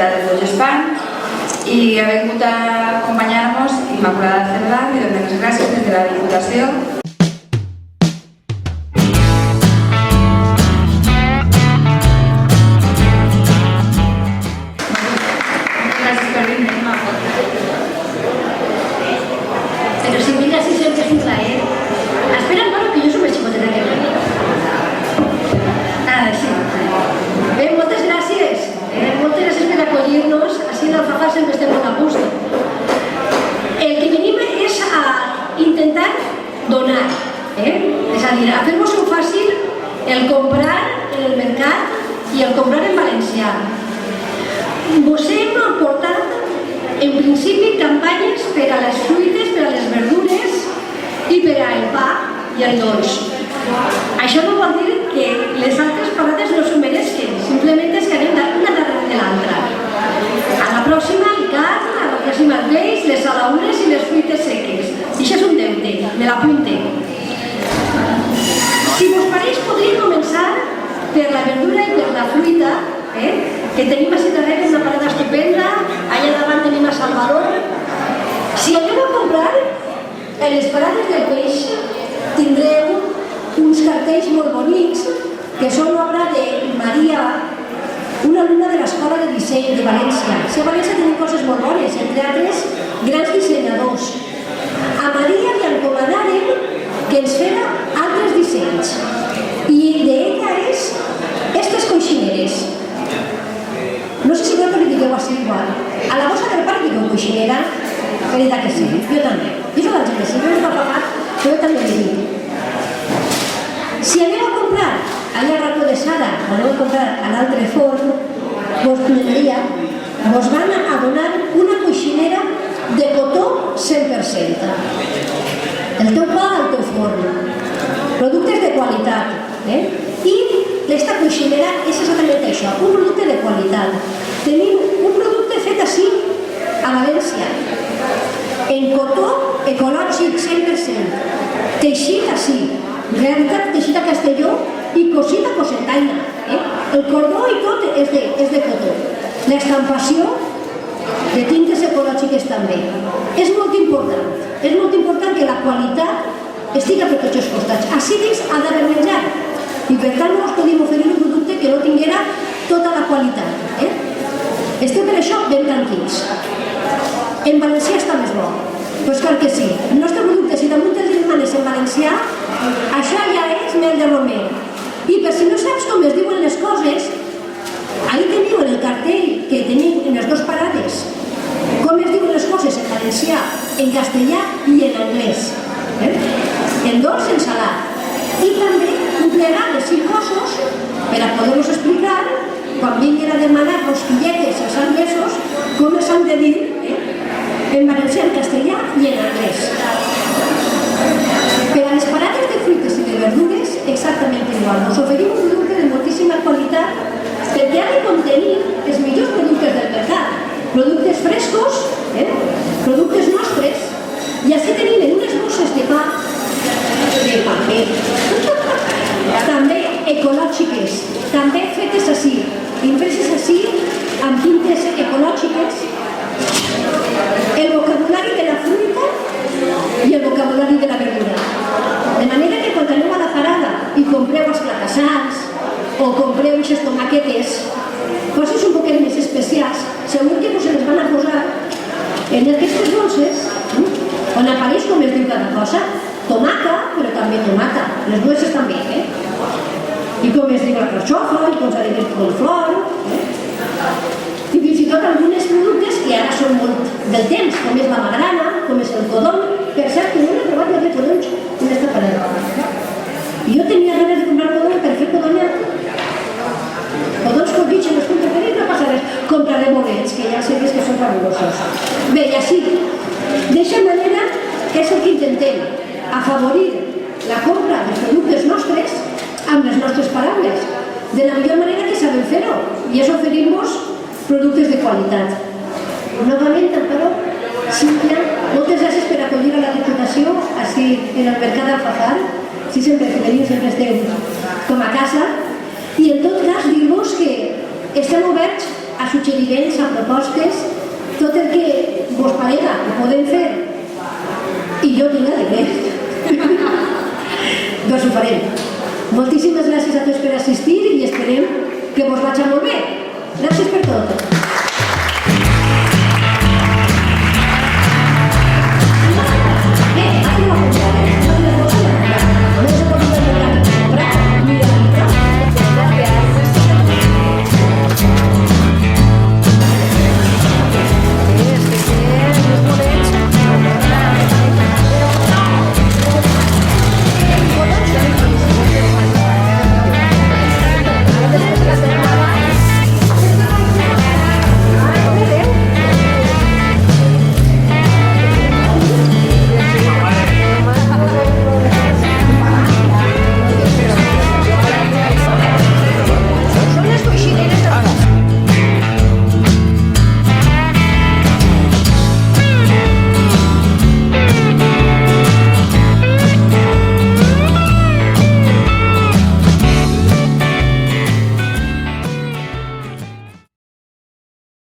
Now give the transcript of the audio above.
entitat de Gespan, i ha vingut a acompanyar-nos Immaculada Cerdán, i donem les gràcies des de la Diputació. Gràcies per venir. Però si mira, si sempre és un plaer. Espera, bueno, que jo sóc més xicoteta que tu. Nada, sí. Bé, moltes gràcies. Moltes gràcies per acollir-nos. Així l'Alfafar sempre estem molt a gust. El que venim és a intentar donar. És a dir, a fer-vos-ho fàcil el comprar en el mercat i el comprar en valencià. Vos hem portat, en principi, campanyes per a les fruites, per a les verdures i per al pa i el dolç. Això no vol dir que les altres parades no s'ho mereixen, simplement és que anem una darrere de l'altra. A la pròxima el carn, a la pròxima el peix, les salaunes i les fruites seques. I això és un deute, me l'apunte. Si vos pareix, podríem començar per la verdura i per la fruita, que tenim així darrere una parada estupenda, allà davant tenim a Salvador. Si aneu a comprar, en les parades del peix tindreu uns cartells molt bonics que són obra de Maria, una alumna de l'Escola de Disseny de València. Si a València tenim coses molt bones, entre altres, grans dissenyadors. A Maria li encomanaren que ens fera altres dissenys. I d'ella és aquestes coixineres. No sé si crec que li digueu així igual. A la bossa del parc digueu coixinera? Veritat que sí, jo també. Jo vaig dir que sí, jo no m'ha pagat, però jo també l'he dit. Si aneu a comprar allà a Racó de Sara, o aneu a comprar a l'altre forn, vos van a donar una coixinera de cotó 100%. El teu pa al teu forn. Productes de qualitat. I aquesta coixinera és exactament això, un producte de qualitat. Tenim un producte fet així, a València, en cotó ecològic 100%, teixit així, realitat teixit a Castelló i cosit a Cosetaina. El cordó i tot és de cotó. L'estampació de tintes ecològiques també. És molt important que la qualitat estigui per tots els costats. Així dins ha d'haver menjar. I per tant no us podíem oferir un producte que no tinguera tota la qualitat. Estem per això ben tranquils. En valencià està més bo. Doncs clar que sí. El nostre producte, si damunt el demanes en valencià, això ja és mel de romer. I per si no saps com es diuen les coses, ahí teniu en el cartell que tenim en les dues parades com es diuen les coses en valencià, en castellà i en anglès. En dolç, en salat. I també un plegat de 5 cossos per a poder-vos explicar quan vinguin a demanar rosquilletes als anglesos com els han de dir en valencià, en castellà i en anglès. Per a les parades de fruites i de verdures, exactament igual. Us oferim un producte de moltíssima qualitat perquè ha de contenir els millors productes del mercat. Productes frescos, productes nostres, i així tenim en unes bosses de pa, de paper, també ecològiques, també fetes així, impreses així, amb tintes ecològiques, el vocabulari de la fruita i el vocabulari de la verdura. De manera que quan aneu a la parada i compreu els platassals o compreu aquestes tomàquetes, coses un poquet més especials, segur que se les van a posar en aquestes bolses on apareix com es diu cada cosa. Tomaca, però també tomata. Les dues també, I com es diu la carxofa, i com s'ha de dir coliflor. I fins i tot alguns productes que ara són molt del temps, com és la magrana, com és el codony. Per cert, que no he trobat ja de codonys en aquesta parada. I jo tenia ganes de comprar codony per fer codonya. Codons collits en els punts preferits no passa res. Compraré bolets, que ja sé que són fabulosos. Bé, i així, d'aquesta manera, què és el que intentem? Afavorir la compra dels productes nostres amb les nostres paraules, de la millor manera que sabem fer-ho, i és oferir-vos productes de qualitat. Novament, però, Sílvia, moltes gràcies per acollir a la Diputació així en el Mercat d'Alfafar. Sí, sempre que veniu, sempre esteu com a casa. I en tot cas, dir-vos que estem oberts a suggeriments, a propostes, tot el que vos parega que podem fer i jo tinc a dir doncs ho farem. Moltíssimes gràcies a tots per assistir i esperem que vos vagi molt bé. Gràcies per tot.